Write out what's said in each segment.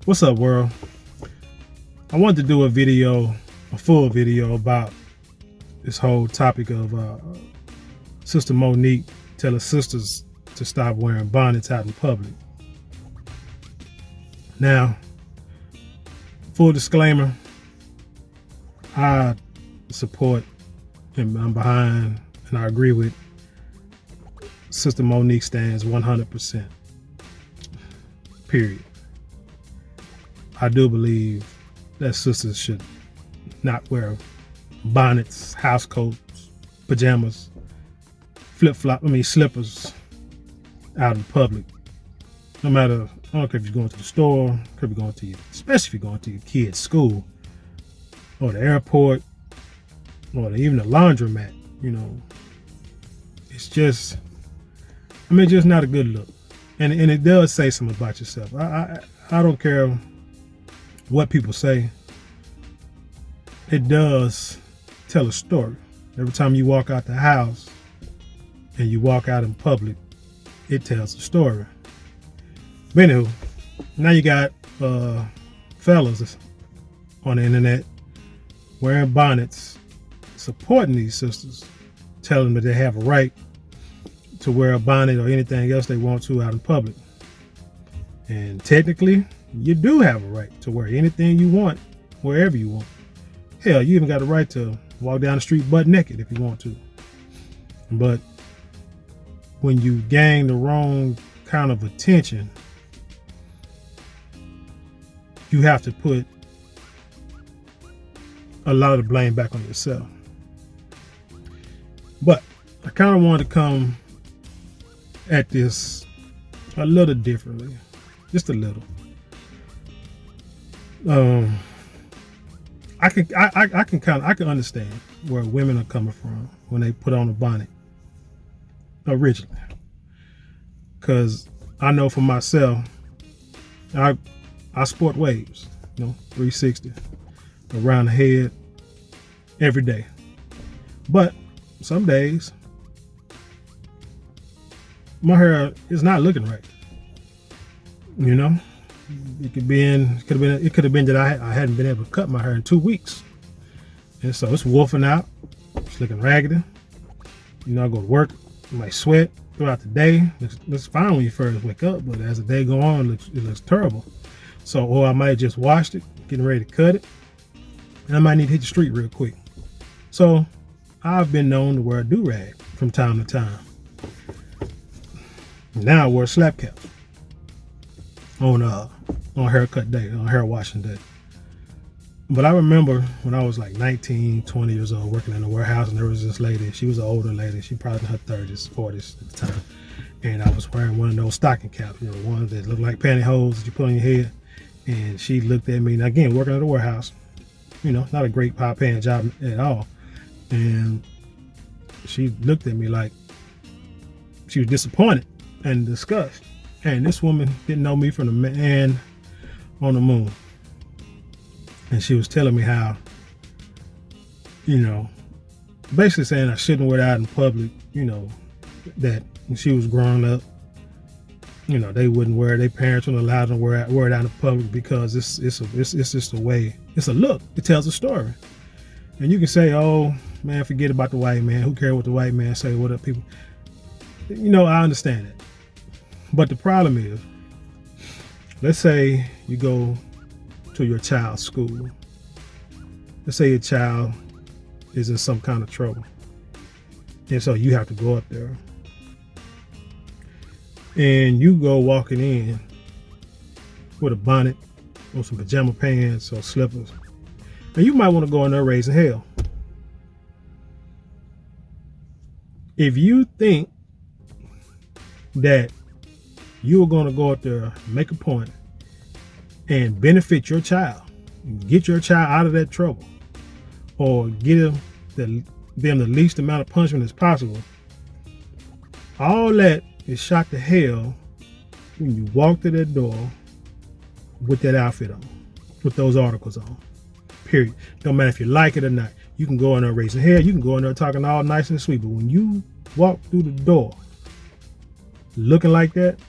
What's up, world? I wanted to do a full video about this whole topic of Sister Monique telling sisters to stop wearing bonnets out in public. Now, full disclaimer, I support and I'm behind and I agree with Sister Monique stands 100%. Period. I do believe that sisters should not wear bonnets, house coats, pajamas, slippers out in public. No matter, I don't care if you're going to the store, could be going to your, especially if you're going to your kid's school or the airport or even the laundromat. It's just, just not a good look. And it does say something about yourself. I don't care what people say. It does tell a story. Every time you walk out the house and you walk out in public, it tells a story. But anywho, now you got fellas on the internet wearing bonnets, supporting these sisters, telling them that they have a right to wear a bonnet or anything else they want to out in public. And technically, you do have a right to wear anything you want, wherever you want. Hell, you even got a right to walk down the street butt naked if you want to. But when you gain the wrong kind of attention, you have to put a lot of the blame back on yourself. But I kind of want to come at this a little differently, just a little. I can understand where women are coming from when they put on a bonnet originally, because I know for myself, I sport waves, 360 around the head every day. But some days my hair is not looking right. It could have been that I hadn't been able to cut my hair in 2 weeks. And so it's wolfing out. It's looking raggedy. I go to work, I might sweat throughout the day. Looks fine when you first wake up, but as the day go on, it looks terrible. So, or I might just washed it, getting ready to cut it, and I might need to hit the street real quick. So I've been known to wear a do-rag from time to time. Now I wear a slap cap on haircut day, on hair washing day. But I remember when I was like 19, 20 years old, working in a warehouse, and there was this lady. She was an older lady. She probably in her 30s, 40s at the time. And I was wearing one of those stocking caps, ones that look like pantyhose that you put on your head. And she looked at me, and again, working at a warehouse, not a great paying job at all. And she looked at me like she was disappointed and disgusted. And this woman didn't know me from the man on the moon. And she was telling me how, basically saying I shouldn't wear it out in public, that when she was growing up, they wouldn't wear it. Their parents wouldn't allow them to wear it out in public because it's just a way, it's a look. It tells a story. And you can say, oh, man, forget about the white man. Who cares what the white man say? What up, people? I understand that. But the problem is, let's say you go to your child's school. Let's say your child is in some kind of trouble. And so you have to go up there. And you go walking in with a bonnet or some pajama pants or slippers. And you might want to go in there raising hell. If you think that you're going to go up there, make a point, and benefit your child, get your child out of that trouble, or get them the least amount of punishment as possible, all that is shot to hell when you walk through that door with that outfit on, with those articles on. Period. Don't matter if you like it or not. You can go in there raising hell. You can go in there talking all nice and sweet. But when you walk through the door looking like that,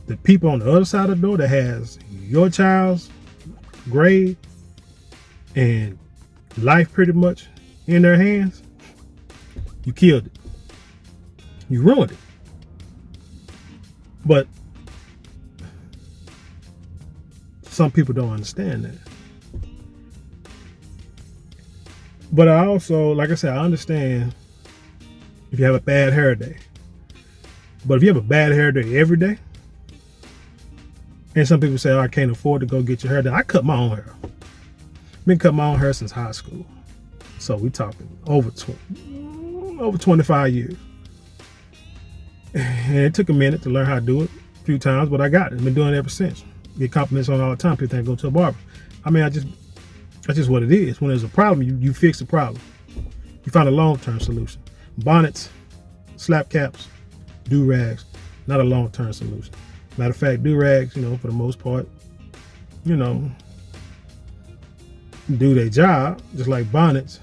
the people on the other side of the door that has your child's grade and life pretty much in their hands, you killed it. You ruined it. But some people don't understand that. But I also, like I said, I understand if you have a bad hair day. But if you have a bad hair day every day, and some people say, oh, I can't afford to go get your hair done. I cut my own hair. I've been cutting my own hair since high school. So we talking over 25 years. And it took a minute to learn how to do it a few times, but I got it. I've been doing it ever since. Get compliments on it all the time. People think I go to a barber. I mean, that's just what it is. When there's a problem, you fix the problem. You find a long-term solution. Bonnets, slap caps, do-rags, not a long-term solution. Matter of fact, do-rags, for the most part, do their job, just like bonnets.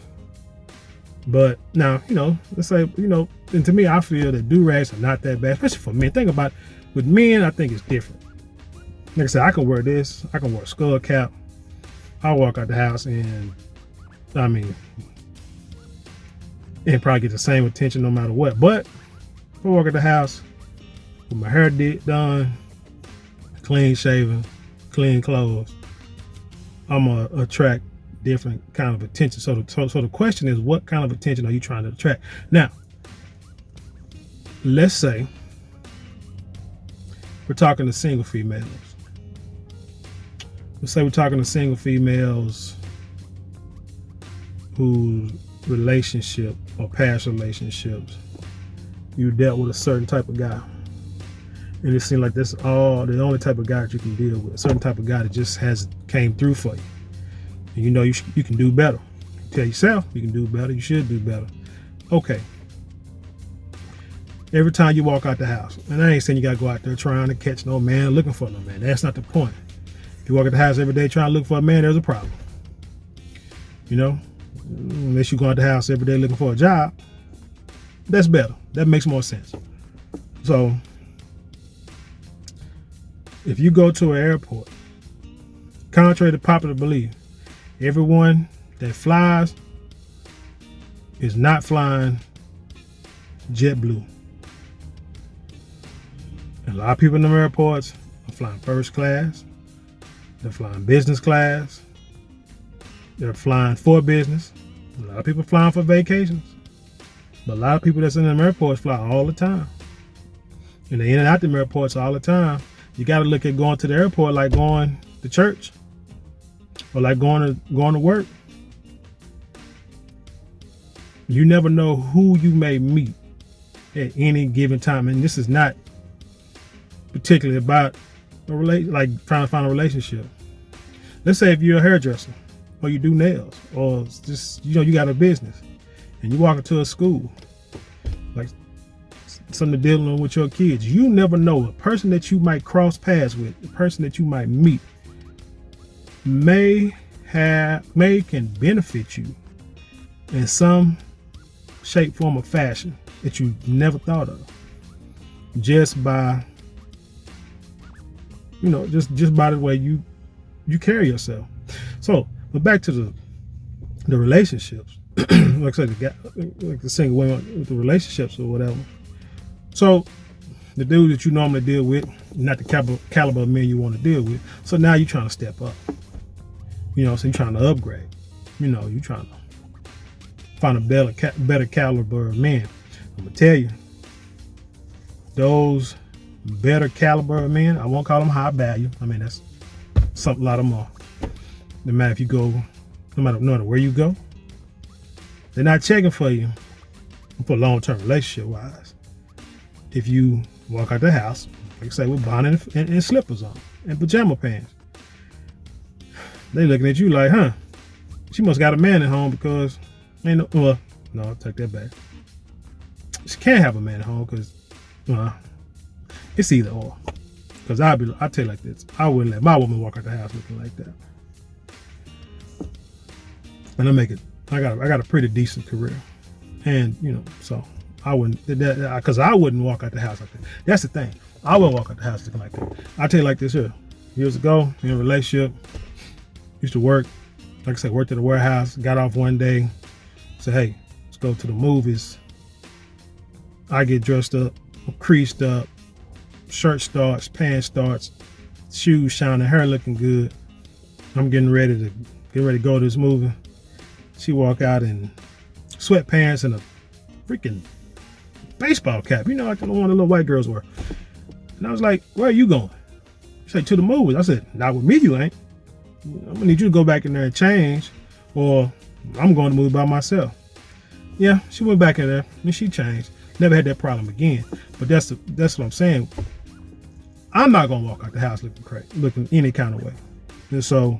But now, let's say, and to me, I feel that do-rags are not that bad, especially for men. Think about it. With men, I think it's different. Like I said, I can wear this. I can wear a skull cap. I'll walk out the house and probably get the same attention no matter what. But if I walk out the house with my hair done, clean shaven, clean clothes, I'm going to attract different kind of attention. So the question is, what kind of attention are you trying to attract? Now, let's say we're talking to single females. Let's say we're talking to single females whose relationship or past relationships, you dealt with a certain type of guy. And it seems like that's the only type of guy that you can deal with. A certain type of guy that just came through for you. And you can do better. You tell yourself you can do better, you should do better. Okay. Every time you walk out the house, and I ain't saying you gotta go out there trying to catch no man, looking for no man. That's not the point. If you walk out the house every day trying to look for a man, there's a problem. Unless you go out the house every day looking for a job, that's better. That makes more sense. So, if you go to an airport, contrary to popular belief, everyone that flies is not flying JetBlue. And a lot of people in the airports are flying first class. They're flying business class. They're flying for business. A lot of people flying for vacations. But a lot of people that's in the airports fly all the time. And they in and out the airports all the time. You got to look at going to the airport like going to church or like going to work. You never know who you may meet at any given time. And this is not particularly about trying to find a relationship. Let's say if you're a hairdresser or you do nails or just, you got a business and you walk into a school, like something dealing with your kids, you never know. A person that you might cross paths with, the person that you might meet can benefit you in some shape, form, or fashion that you never thought of, just by just by the way you carry yourself. So, but back to the relationships, like I said, like the single women with the relationships or whatever. So, the dude that you normally deal with, not the caliber of men you want to deal with. So now you're trying to step up. So you're trying to upgrade. You're trying to find a better caliber of men. I'm gonna tell you, those better caliber of men, I won't call them high value. I mean, that's a lot of them are. No matter if you go, no matter where you go, they're not checking for you for long-term relationship wise. If you walk out the house, like I say, with bonnet and slippers on and pajama pants, they looking at you like, huh? She must got a man at home because no, I'll take that back. She can't have a man at home because it's either or. Because I'll tell you like this, I wouldn't let my woman walk out the house looking like that. And I got a pretty decent career, and so I wouldn't, because I wouldn't walk out the house like that. That's the thing. I wouldn't walk out the house looking like that. I'll tell you like this here. years ago in a relationship. Used to work, like I said, worked at a warehouse. Got off one day, said, "Hey, let's go to the movies." I get dressed up, creased up, shirt starts, pants starts, shoes shining, hair looking good. I'm getting ready to go to this movie. She walk out in sweatpants and a freaking baseball cap, like the one the little white girls wear. And I was like, "Where are you going?" She said, "To the movies." I said, "Not with me, you ain't. I'm gonna need you to go back in there and change, or I'm going to move by myself." Yeah, she went back in there and she changed. Never had that problem again. But that's what I'm saying. I'm not gonna walk out the house looking crazy, looking any kind of way. And so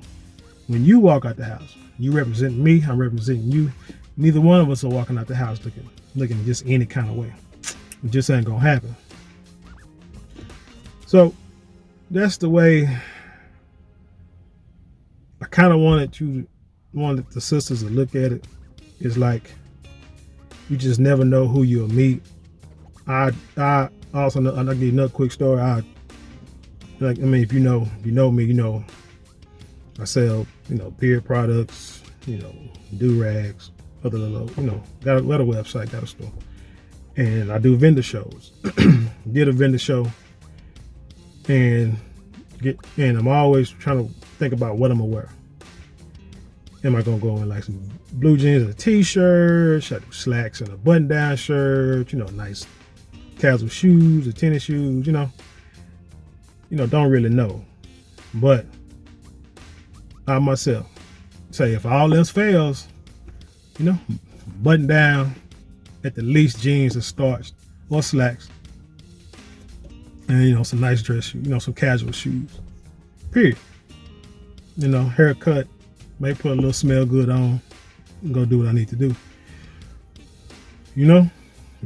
when you walk out the house, you represent me, I'm representing you. Neither one of us are walking out the house looking just any kind of way. It just ain't gonna happen. So that's the way I kind of wanted the sisters to look at it. It's like you just never know who you'll meet. I also know, I'll give you another quick story. If you know me, I sell, beard products, do-rags, other little, got a website, got a store. And I do vendor shows. Did a vendor show and I'm always trying to think about what I'm gonna wear. Am I gonna go in like some blue jeans and a t-shirt? Should I do slacks and a button-down shirt? Nice casual shoes or tennis shoes. Don't really know. But I myself say, if all else fails, button down, at the least jeans and starch or slacks, and some nice dress shoes, some casual shoes. Period. Haircut. May put a little smell good on and go do what I need to do.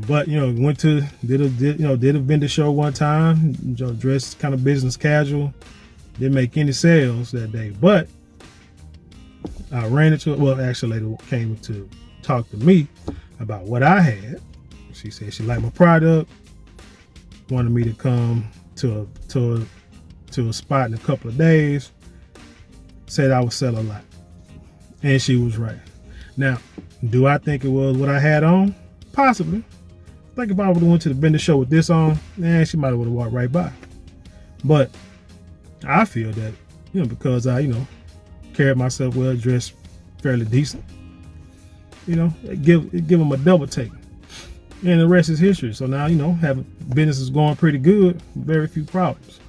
But did a vendor show one time, dressed kind of business casual. Didn't make any sales that day. But I ran into it. Well, actually, a lady came to talk to me about what I had. She said she liked my product, wanted me to come to a spot in a couple of days, said I would sell a lot. And she was right. Now, do I think it was what I had on? Possibly. I think if I would have went to the vendor show with this on, she might have would have walked right by. But I feel that, because I, carried myself well, dressed fairly decent, give them a double take. And the rest is history. So now, business is going pretty good, very few problems.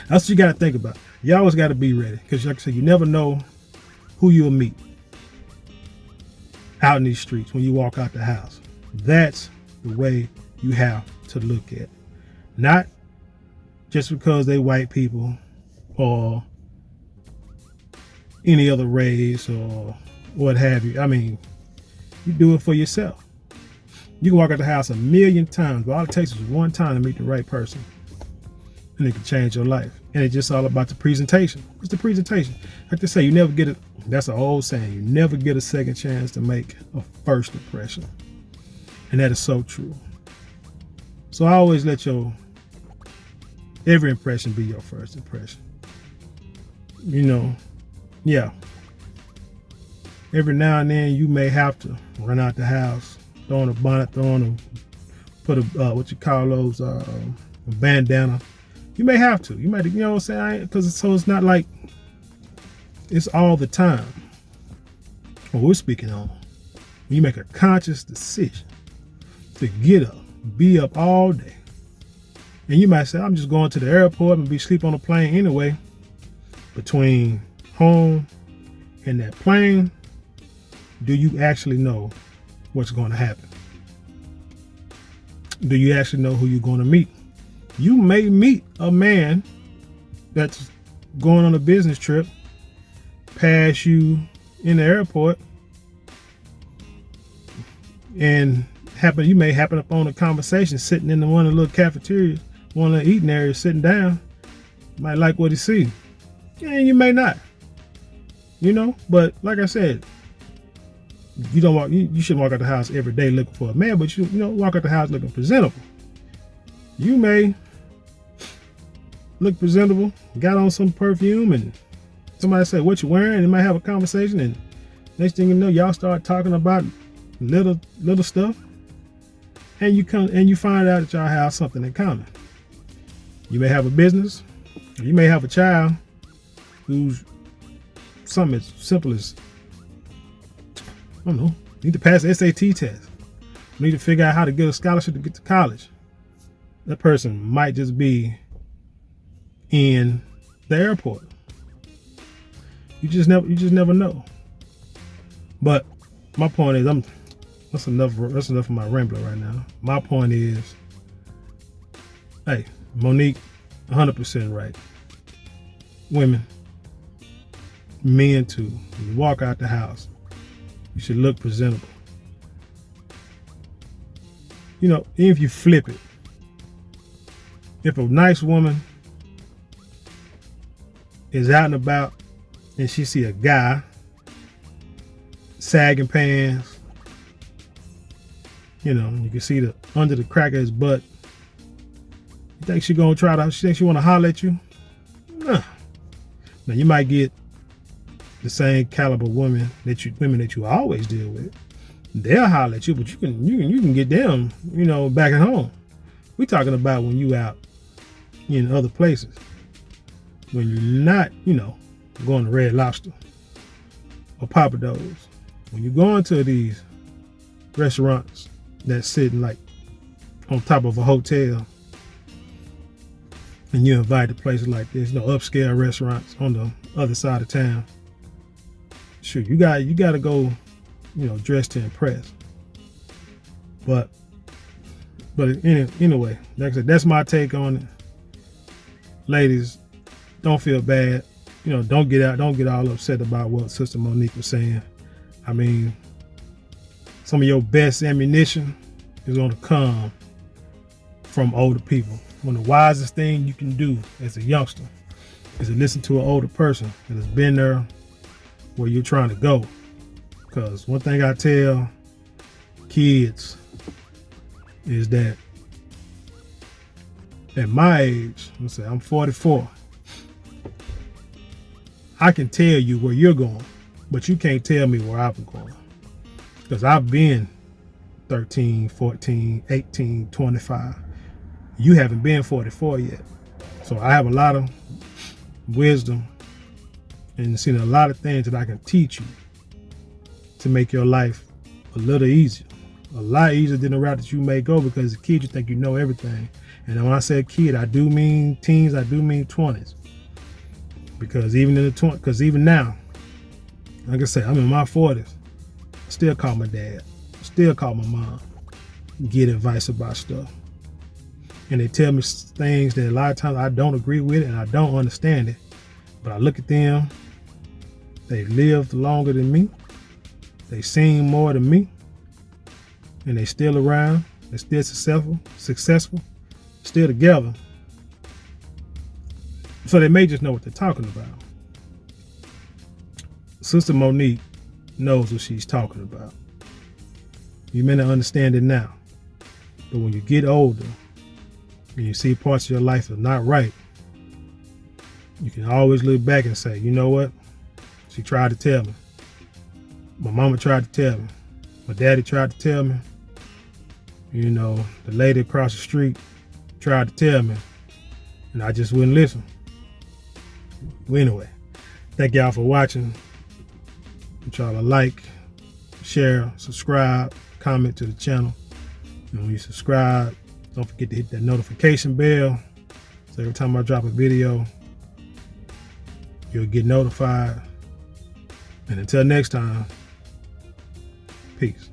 That's what you got to think about. You always got to be ready, because like I said, you never know who you'll meet out in these streets when you walk out the house. That's the way you have to look at it. Not just because they white people or any other race or what have you. You do it for yourself. You can walk out the house 1,000,000 times, but all it takes is one time to meet the right person, and it can change your life. And it's just all about the presentation. It's the presentation. Like they say, you never get it. That's an old saying. You never get a second chance to make a first impression. And that is so true. So I always let every impression be your first impression. Yeah. Every now and then you may have to run out the house, throw on a bonnet, put what you call those, a bandana. You may have to. You might, because it's not like it's all the time. What we're speaking on, when you make a conscious decision to get up, be up all day, and you might say, I'm just going to the airport and be sleep on a plane anyway. Between home and that plane, do you actually know what's going to happen? Do you actually know who you're going to meet? You may meet a man that's going on a business trip, pass you in the airport, and you may happen upon a conversation sitting in one of the little cafeterias, one of the eating areas, sitting down. You might like what he sees, and you may not. But like I said, you shouldn't walk out the house every day looking for a man, but you walk out the house looking presentable. You may look presentable, got on some perfume, and somebody say, what you wearing? They might have a conversation, and next thing you know, y'all start talking about little stuff, and you find out that y'all have something in common. You may have a business, or you may have a child who's something as simple as, I don't know, need to pass the SAT test, need to figure out how to get a scholarship to get to college. That person might just be in the airport. You just never know. But my point is, that's enough of my rambling right now. My point is, hey, Monique, 100% right. Women, men too. When you walk out the house, you should look presentable. You know, even if you flip it, if a nice woman is out and about and she see a guy sagging pants, you know, you can see the under the crack of his butt, you think she want to holler at you? Nah. Now you might get the same caliber women that you always deal with. They'll holler at you, but you can get them, you know, back at home. We talking about when you out in other places, when you're not, you know, going to Red Lobster or Papa Do's. When you're going to these restaurants that's sitting like on top of a hotel, and you invite to places like this, you know, upscale restaurants on the other side of town. Sure, you got to go, you know, dressed to impress. But anyway, like I said, that's my take on it. Ladies, don't feel bad. You know, don't get all upset about what Sister Monique was saying. I mean, some of your best ammunition is going to come from older people. One of the wisest things you can do as a youngster is to listen to an older person that has been there where you're trying to go. Because one thing I tell kids is that at my age, let's say I'm 44, I can tell you where you're going, but you can't tell me where I've been going. Because I've been 13, 14, 18, 25. You haven't been 44 yet. So I have a lot of wisdom and seen a lot of things that I can teach you to make your life a little easier. A lot easier than the route that you may go, because as a kid you think you know everything. And when I say kid, I do mean teens, I do mean 20s. Because even now, like I said, I'm in my 40s. I still call my dad, still call my mom, get advice about stuff. And they tell me things that a lot of times I don't agree with it and I don't understand it. But I look at them, they've lived longer than me, they've seen more than me, and they still around, they're still successful, still together. So they may just know what they're talking about. Sister Monique knows what she's talking about. You may not understand it now, but when you get older and you see parts of your life that are not right, you can always look back and say, you know what? She tried to tell me. My mama tried to tell me. My daddy tried to tell me. You know, the lady across the street tried to tell me, and I just wouldn't listen. Well, anyway, thank y'all for watching. Y'all to like, share, subscribe, comment to the channel. And when you subscribe, don't forget to hit that notification bell. So every time I drop a video, you'll get notified. And until next time, peace.